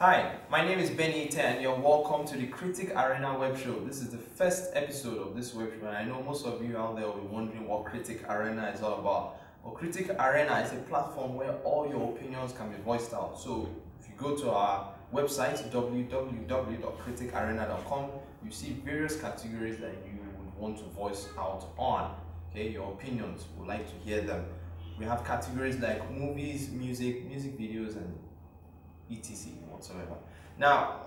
Hi, my name is Benny Ite and you're welcome to the Critic Arena web show. This is the first episode of this web show and I know most of you out there will be wondering what Critic Arena is all about. Well, Critic Arena is a platform where all your opinions can be voiced out. So if you go to our website www.criticarena.com, you see various categories that you would want to voice out on. Okay, your opinions, we'd like to hear them. We have categories like movies, music videos, and etc. whatsoever. Now,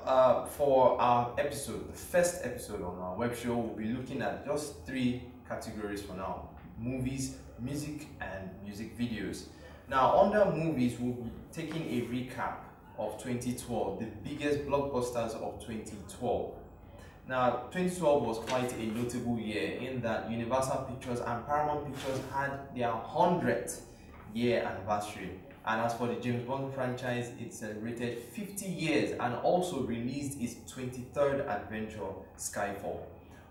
for our episode, the first episode on our web show, we'll be looking at just three categories for now: movies, music, and music videos. Now, under movies, we'll be taking a recap of 2012, the biggest blockbusters of 2012. Now, 2012 was quite a notable year in that Universal Pictures and Paramount Pictures had their 100th year anniversary. And as for the James Bond franchise, it celebrated 50 years and also released its 23rd adventure, Skyfall.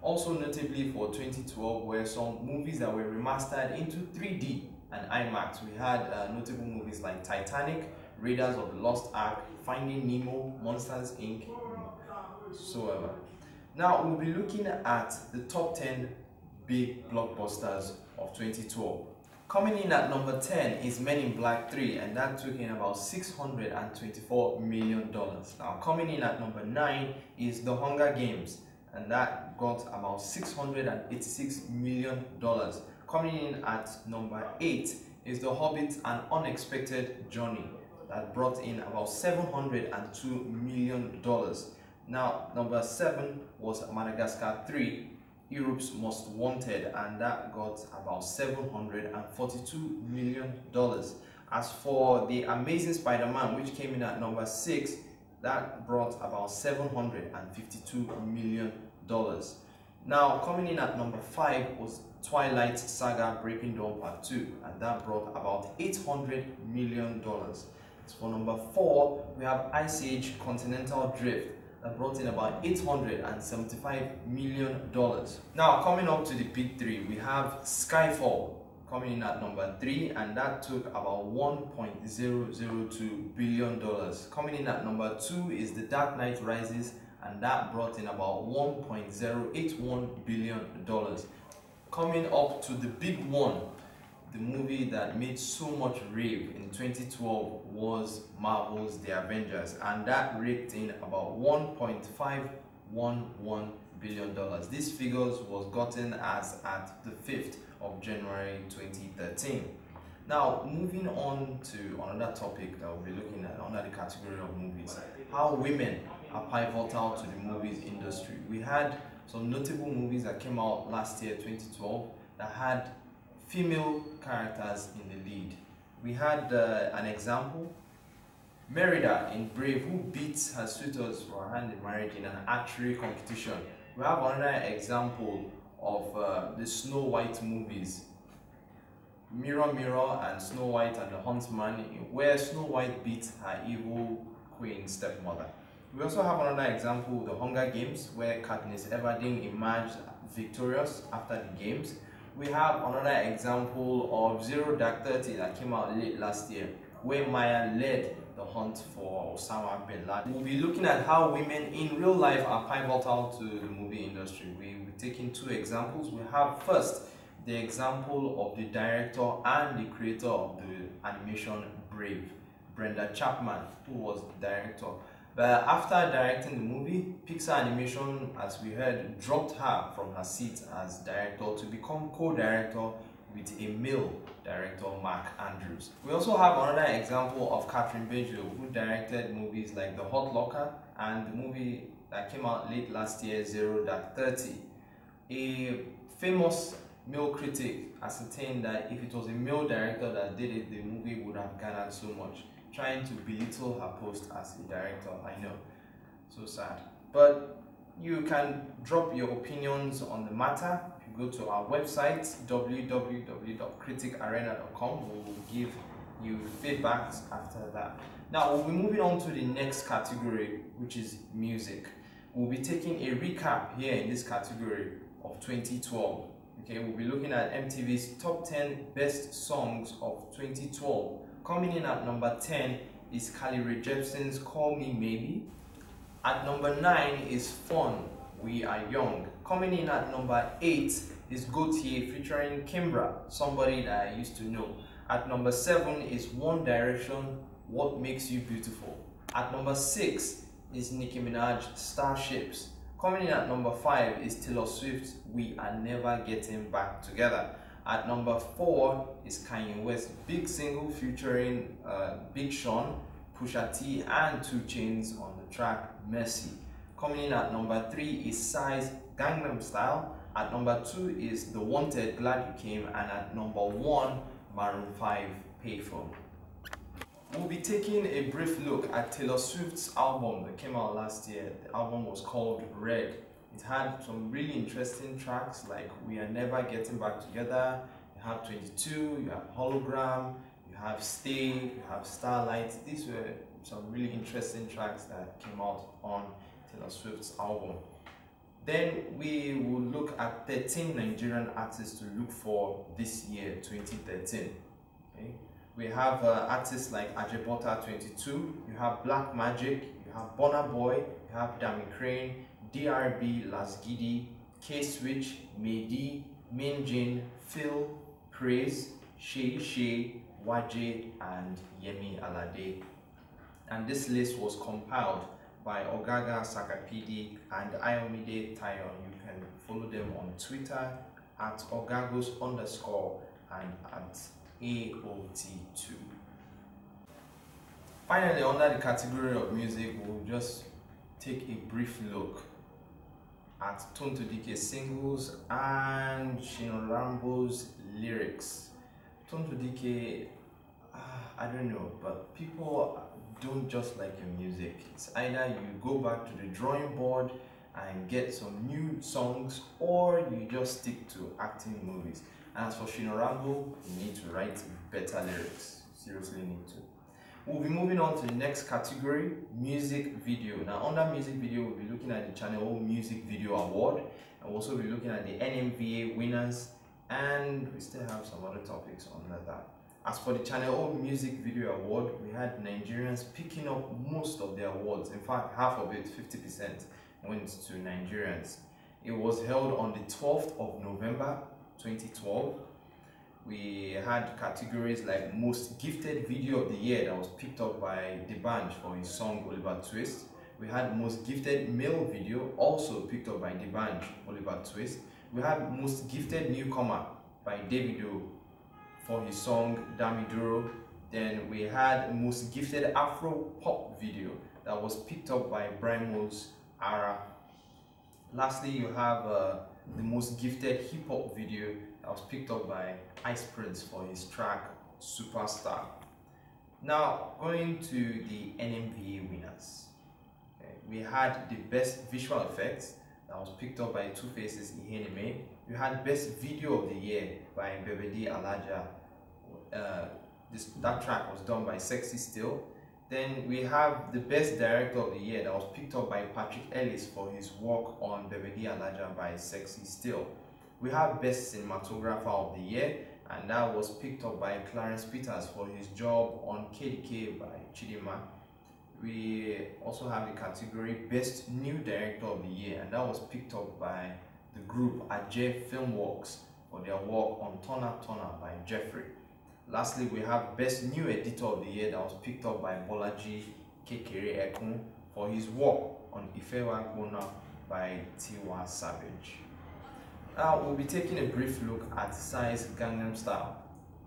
Also notably for 2012 were some movies that were remastered into 3D and IMAX. We had notable movies like Titanic, Raiders of the Lost Ark, Finding Nemo, Monsters Inc., so ever. Now we'll be looking at the top 10 big blockbusters of 2012. Coming in at number 10 is Men in Black 3, and that took in about $624 million. Now coming in at number 9 is The Hunger Games, and that got about $686 million. Coming in at number 8 is The Hobbit: An Unexpected Journey, that brought in about $702 million. Now number 7 was Madagascar 3, Europe's Most Wanted, and that got about $742 million. As for The Amazing Spider-Man, which came in at number 6, that brought about $752 million. Now coming in at number 5 was Twilight Saga: Breaking Dawn Part 2, and that brought about $800 million. As for number 4, we have Ice Age: Continental Drift, that brought in about $875 million. Now coming up to the big three, we have Skyfall coming in at number 3, and that took about $1.002 billion. Coming in at number 2 is The Dark Knight Rises, and that brought in about $1.081 billion. Coming up to the big one, the movie that made so much rave in 2012 was Marvel's The Avengers, and that raked in about $1.511 billion. This figures was gotten as at the 5th of January 2013. Now moving on to another topic that we'll be looking at under the category of movies: how women are pivotal to the movies industry. We had some notable movies that came out last year, 2012, that had female characters in the lead. We had an example: Merida in Brave, who beats her suitors for her hand in marriage in an archery competition. We have another example of the Snow White movies, Mirror Mirror and Snow White and the Huntsman, where Snow White beats her evil queen stepmother. We also have another example, The Hunger Games, where Katniss Everdeen emerged victorious after the games. We have another example of Zero Dark 30 that came out late last year, where Maya led the hunt for Osama bin Laden. We'll be looking at how women in real life are pivotal to the movie industry. We'll be taking two examples. We have first the example of the director and the creator of the animation Brave, Brenda Chapman, who was the director. But after directing the movie, Pixar Animation, as we heard, dropped her from her seat as director to become co-director with a male director, Mark Andrews. We also have another example of Catherine Bigelow, who directed movies like The Hurt Locker and the movie that came out late last year, Zero Dark 30. A famous male critic ascertained that if it was a male director that did it, the movie would have garnered so much, trying to belittle her post as a director. I know, so sad. But you can drop your opinions on the matter. If you go to our website www.criticarena.com, we will give you feedbacks after that. Now we'll be moving on to the next category, which is music. We'll be taking a recap here in this category of 2012. Okay, we'll be looking at MTV's top 10 best songs of 2012. Coming in at number 10 is Carly Rae Jepsen's Call Me Maybe. At number 9 is Fun, We Are Young. Coming in at number 8 is Gautier featuring Kimbra, Somebody That I Used to Know. At number 7 is One Direction, What Makes You Beautiful. At number 6 is Nicki Minaj, Starships. Coming in at number 5 is Taylor Swift, We Are Never Getting Back Together. At number 4 is Kanye West's big single featuring Big Sean, Pusha T and 2 Chainz on the track Mercy. Coming in at number 3 is Psy's Gangnam Style. At number 2 is The Wanted, Glad You Came. And at number 1, Maroon 5, Payphone. We'll be taking a brief look at Taylor Swift's album that came out last year. The album was called Red. It had some really interesting tracks like We Are Never Getting Back Together, you have 22, you have Hologram, you have Stay, you have Starlight. These were some really interesting tracks that came out on Taylor Swift's album. Then we will look at 13 Nigerian artists to look for this year, 2013. Okay? We have artists like Ajebota 22, you have Black Magic, you have Burna Boy, you have Dami Crane, DRB, Lasgidi, K-Switch, Mehdi, Minjin, Phil, Praise, Shay Shay, Waje, and Yemi Alade. And this list was compiled by Ogaga Sakapidi and Ayomide Tayon. You can follow them on Twitter at Ogagos_ and at AOT2. Finally, under the category of music, we'll just take a brief look at Tonto Dike's singles and Shino Rambo's lyrics. Tonto Dike, I don't know, but people don't just like your music. It's either you go back to the drawing board and get some new songs, or you just stick to acting movies. And as for Shino Rambo, you need to write better lyrics. Seriously need to. We'll be moving on to the next category, music video. Now under music video, we'll be looking at the Channel O Music Video Award, and we'll also be looking at the NMVA winners, and we still have some other topics under that. As for the Channel O Music Video Award, we had Nigerians picking up most of the awards. In fact, half of it, 50%, went to Nigerians. It was held on the 12th of November 2012. We had categories like Most Gifted Video of the Year, that was picked up by D'banj for his song Oliver Twist. We had Most Gifted Male Video, also picked up by D'banj, Oliver Twist. We had Most Gifted Newcomer by Davido for his song Damiduro. Then we had Most Gifted Afro Pop Video, that was picked up by Brimo's Ara. Lastly, you have the Most Gifted Hip Hop Video, that was picked up by Ice Prince for his track Superstar. Now, going to the NMVA winners. Okay, we had the Best Visual Effects, that was picked up by Two Faces Iheneme. We had Best Video of the Year by Bebedi Alaja. That track was done by Sexy Still. Then we have the Best Director of the Year, that was picked up by Patrick Ellis for his work on Bebedi Alaja by Sexy Still. We have Best Cinematographer of the Year, and that was picked up by Clarence Peters for his job on KDK by Chidinma. We also have the category Best New Director of the Year, and that was picked up by the group Ajay Filmworks for their work on Turner Turner by Jeffrey. Lastly, we have Best New Editor of the Year, that was picked up by Bolaji Kekere Ekun for his work on Ifewa Gbona by Tiwa Savage. Now we'll be taking a brief look at Psy's Gangnam Style.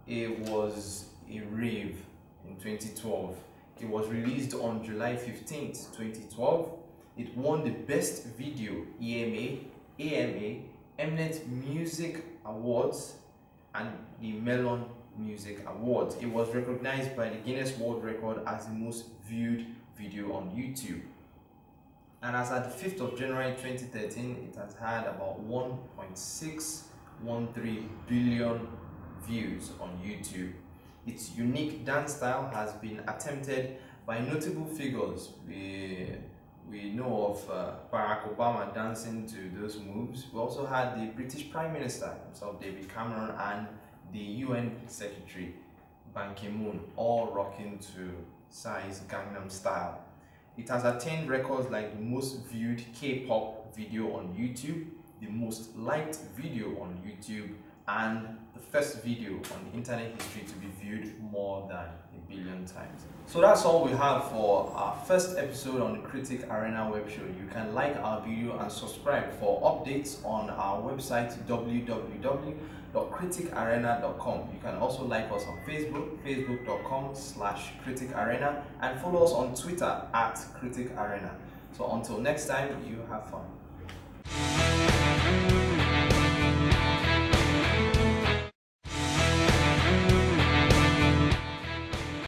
It was a rave in 2012. It was released on July 15th, 2012. It won the Best Video AMA, Eminent Music Awards, and the Melon Music Awards. It was recognized by the Guinness World Record as the most viewed video on YouTube. And as at the 5th of January 2013, it has had about 1.613 billion views on YouTube. Its unique dance style has been attempted by notable figures. We know of Barack Obama dancing to those moves. We also had the British Prime Minister himself, David Cameron, and the UN Secretary, Ban Ki-moon, all rocking to Psy's Gangnam Style. It has attained records like the most viewed K-pop video on YouTube, the most liked video on YouTube, and the first video on internet history to be viewed more than 1 billion times. So that's all we have for our first episode on the Critic Arena web show. You can like our video and subscribe for updates on our website www.criticarena.com. You can also like us on Facebook, facebook.com/criticarena, and follow us on Twitter @criticarena. So until next time, you have fun.